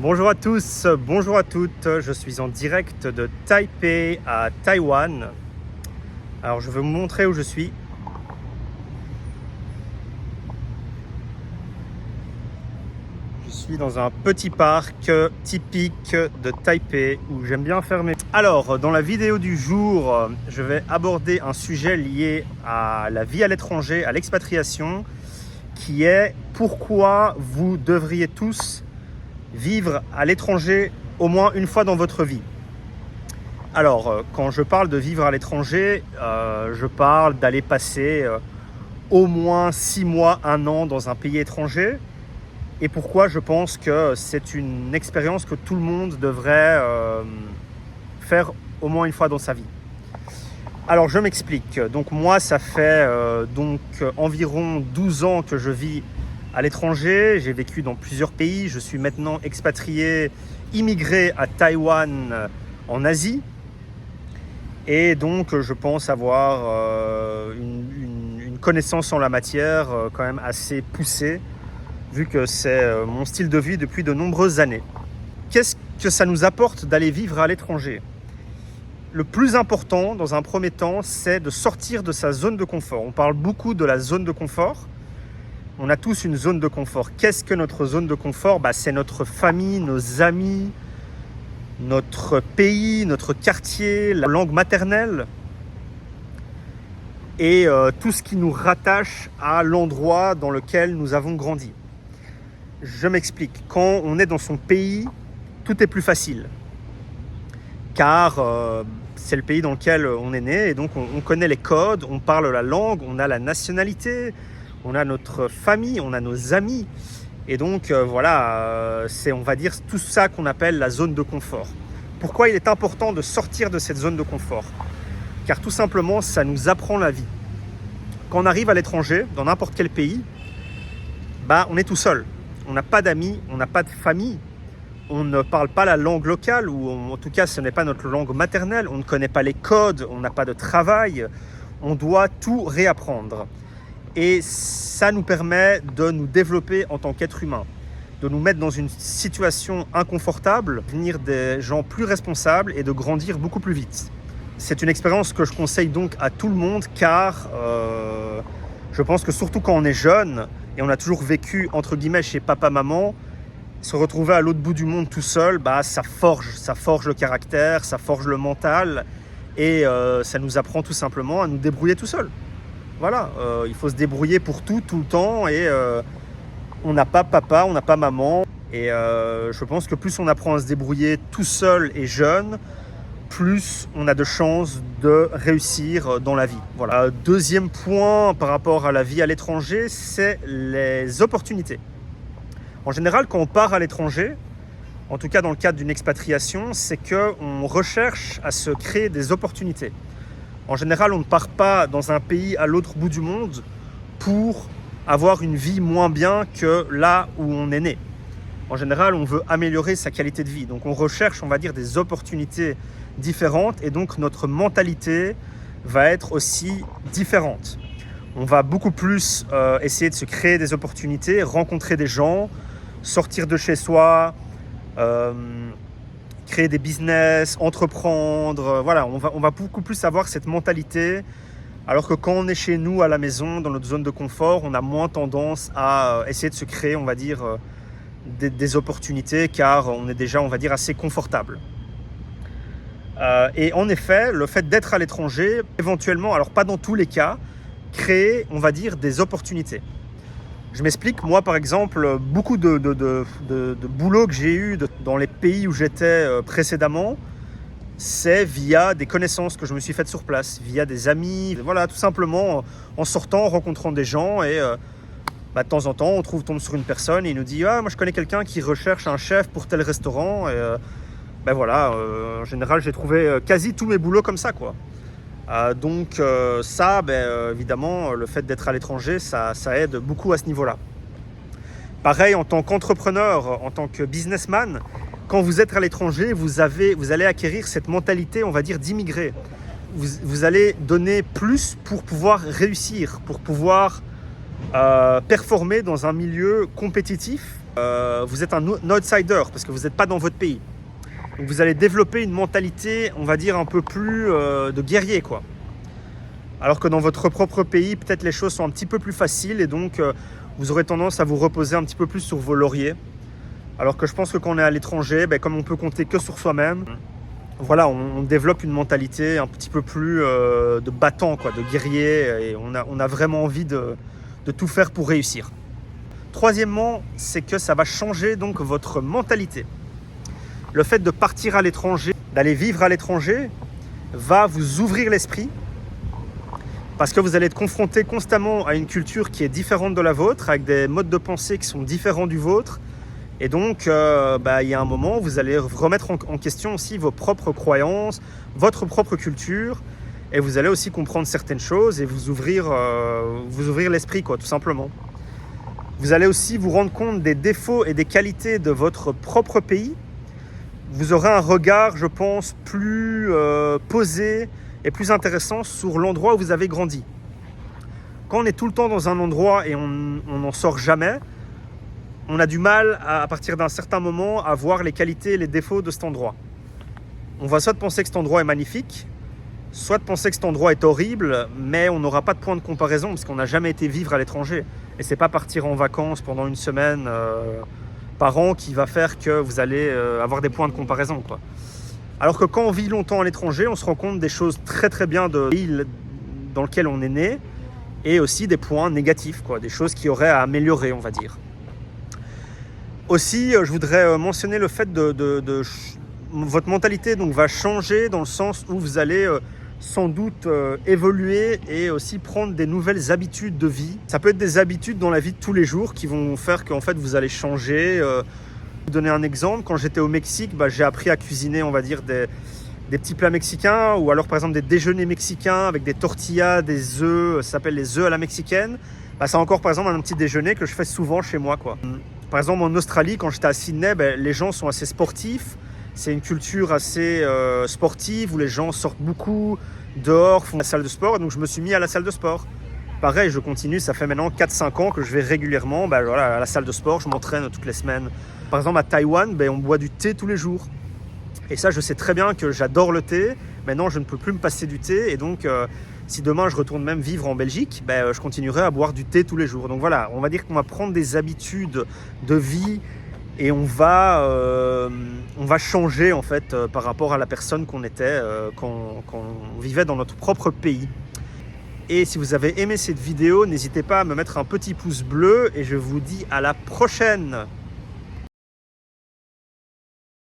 Bonjour à tous, bonjour à toutes, je suis en direct de Taipei à Taïwan. Alors je vais vous montrer où je suis. Je suis dans un petit parc typique de Taipei où j'aime bien faire mes... Alors dans la vidéo du jour, je vais aborder un sujet lié à la vie à l'étranger, à l'expatriation, qui est pourquoi vous devriez tous vivre à l'étranger au moins une fois dans votre vie. Alors, quand je parle de vivre à l'étranger, je parle d'aller passer au moins 6 mois, 1 an dans un pays étranger. Et pourquoi je pense que c'est une expérience que tout le monde devrait faire au moins une fois dans sa vie. Alors, je m'explique. Donc moi, ça fait environ 12 ans que je vis à l'étranger. J'ai vécu dans plusieurs pays. Je suis maintenant expatrié, immigré à Taïwan, en Asie. Et donc, je pense avoir une connaissance en la matière quand même assez poussée, vu que c'est mon style de vie depuis de nombreuses années. Qu'est-ce que ça nous apporte d'aller vivre à l'étranger ? Le plus important, dans un premier temps, c'est de sortir de sa zone de confort. On parle beaucoup de la zone de confort. On a tous une zone de confort. Qu'est-ce que notre zone de confort ? C'est notre famille, nos amis, notre pays, notre quartier, la langue maternelle et tout ce qui nous rattache à l'endroit dans lequel nous avons grandi. Je m'explique. Quand on est dans son pays, tout est plus facile. Car c'est le pays dans lequel on est né et donc on connaît les codes, on parle la langue, on a la nationalité, on a notre famille, on a nos amis. Et donc c'est on va dire tout ça qu'on appelle la zone de confort. Pourquoi il est important de sortir de cette zone de confort ? Car tout simplement, ça nous apprend la vie. Quand on arrive à l'étranger, dans n'importe quel pays, on est tout seul. On n'a pas d'amis, on n'a pas de famille. On ne parle pas la langue locale, ou en tout cas ce n'est pas notre langue maternelle, on ne connaît pas les codes, on n'a pas de travail, on doit tout réapprendre. Et ça nous permet de nous développer en tant qu'être humain, de nous mettre dans une situation inconfortable, devenir des gens plus responsables et de grandir beaucoup plus vite. C'est une expérience que je conseille donc à tout le monde car je pense que surtout quand on est jeune et on a toujours vécu entre guillemets chez papa-maman, se retrouver à l'autre bout du monde tout seul, ça forge le caractère, ça forge le mental et ça nous apprend tout simplement à nous débrouiller tout seul. Voilà, il faut se débrouiller pour tout le temps et on n'a pas papa, on n'a pas maman. Et je pense que plus on apprend à se débrouiller tout seul et jeune, plus on a de chances de réussir dans la vie. Voilà. Deuxième point par rapport à la vie à l'étranger, c'est les opportunités. En général, quand on part à l'étranger, en tout cas dans le cadre d'une expatriation, c'est qu'on recherche à se créer des opportunités. En général, on ne part pas dans un pays à l'autre bout du monde pour avoir une vie moins bien que là où on est né. En général, on veut améliorer sa qualité de vie. Donc on recherche, on va dire, des opportunités différentes et donc notre mentalité va être aussi différente. On va beaucoup plus essayer de se créer des opportunités, rencontrer des gens, sortir de chez soi, créer des business, entreprendre. Voilà, on va beaucoup plus avoir cette mentalité. Alors que quand on est chez nous à la maison, dans notre zone de confort, on a moins tendance à essayer de se créer, on va dire, des opportunités car on est déjà, on va dire, assez confortable. Et en effet, le fait d'être à l'étranger, éventuellement, alors pas dans tous les cas, créer, on va dire, des opportunités. Je m'explique, moi par exemple, beaucoup de boulot que j'ai eu dans les pays où j'étais précédemment, c'est via des connaissances que je me suis faites sur place, via des amis, voilà, tout simplement en sortant, en rencontrant des gens et de temps en temps on tombe sur une personne et il nous dit « Ah, moi je connais quelqu'un qui recherche un chef pour tel restaurant » et en général j'ai trouvé quasi tous mes boulots comme ça quoi. Donc évidemment, le fait d'être à l'étranger, ça aide beaucoup à ce niveau-là. Pareil, en tant qu'entrepreneur, en tant que businessman, quand vous êtes à l'étranger, vous allez acquérir cette mentalité, on va dire, d'immigré. Vous allez donner plus pour pouvoir réussir, pour pouvoir performer dans un milieu compétitif vous êtes un outsider parce que vous n'êtes pas dans votre pays. Donc vous allez développer une mentalité, on va dire, un peu plus de guerrier, quoi. Alors que dans votre propre pays, peut-être les choses sont un petit peu plus faciles et donc vous aurez tendance à vous reposer un petit peu plus sur vos lauriers. Alors que je pense que quand on est à l'étranger, comme on peut compter que sur soi-même, voilà, on développe une mentalité un petit peu plus de battant, quoi, de guerrier, et on a vraiment envie de tout faire pour réussir. Troisièmement, c'est que ça va changer donc votre mentalité. Le fait de partir à l'étranger, d'aller vivre à l'étranger, va vous ouvrir l'esprit parce que vous allez être confronté constamment à une culture qui est différente de la vôtre, avec des modes de pensée qui sont différents du vôtre. Et donc, il y a un moment où vous allez remettre en question aussi vos propres croyances, votre propre culture, et vous allez aussi comprendre certaines choses et vous ouvrir l'esprit, quoi, tout simplement. Vous allez aussi vous rendre compte des défauts et des qualités de votre propre pays. Vous aurez un regard, je pense, plus posé et plus intéressant sur l'endroit où vous avez grandi. Quand on est tout le temps dans un endroit et on n'en sort jamais, on a du mal, à partir d'un certain moment, à voir les qualités et les défauts de cet endroit. On va soit penser que cet endroit est magnifique, soit penser que cet endroit est horrible, mais on n'aura pas de point de comparaison parce qu'on n'a jamais été vivre à l'étranger. Et c'est pas partir en vacances pendant une semaine par an qui va faire que vous allez avoir des points de comparaison, quoi. Alors que quand on vit longtemps à l'étranger, on se rend compte des choses très très bien de l'île dans lequel on est né et aussi des points négatifs, quoi, des choses qui auraient à améliorer, on va dire. Aussi, je voudrais mentionner le fait votre mentalité donc, va changer dans le sens où vous allez sans doute évoluer et aussi prendre des nouvelles habitudes de vie. Ça peut être des habitudes dans la vie de tous les jours qui vont faire qu'en fait vous allez changer. Je vais vous donner un exemple. Quand j'étais au Mexique, j'ai appris à cuisiner, on va dire, des petits plats mexicains ou alors par exemple des déjeuners mexicains avec des tortillas, des œufs, ça s'appelle les œufs à la mexicaine. C'est encore par exemple un petit déjeuner que je fais souvent chez moi, quoi. Par exemple en Australie, quand j'étais à Sydney, les gens sont assez sportifs. C'est une culture assez sportive où les gens sortent beaucoup dehors, font la salle de sport. Donc je me suis mis à la salle de sport. Pareil, je continue, ça fait maintenant 4-5 ans que je vais régulièrement à la salle de sport. Je m'entraîne toutes les semaines. Par exemple à Taïwan, on boit du thé tous les jours. Et ça, je sais très bien que j'adore le thé. Maintenant, je ne peux plus me passer du thé. Et donc, si demain je retourne même vivre en Belgique, je continuerai à boire du thé tous les jours. Donc voilà, on va dire qu'on va prendre des habitudes de vie et on va changer en fait par rapport à la personne qu'on était quand on vivait dans notre propre pays. Et si vous avez aimé cette vidéo, n'hésitez pas à me mettre un petit pouce bleu et je vous dis à la prochaine.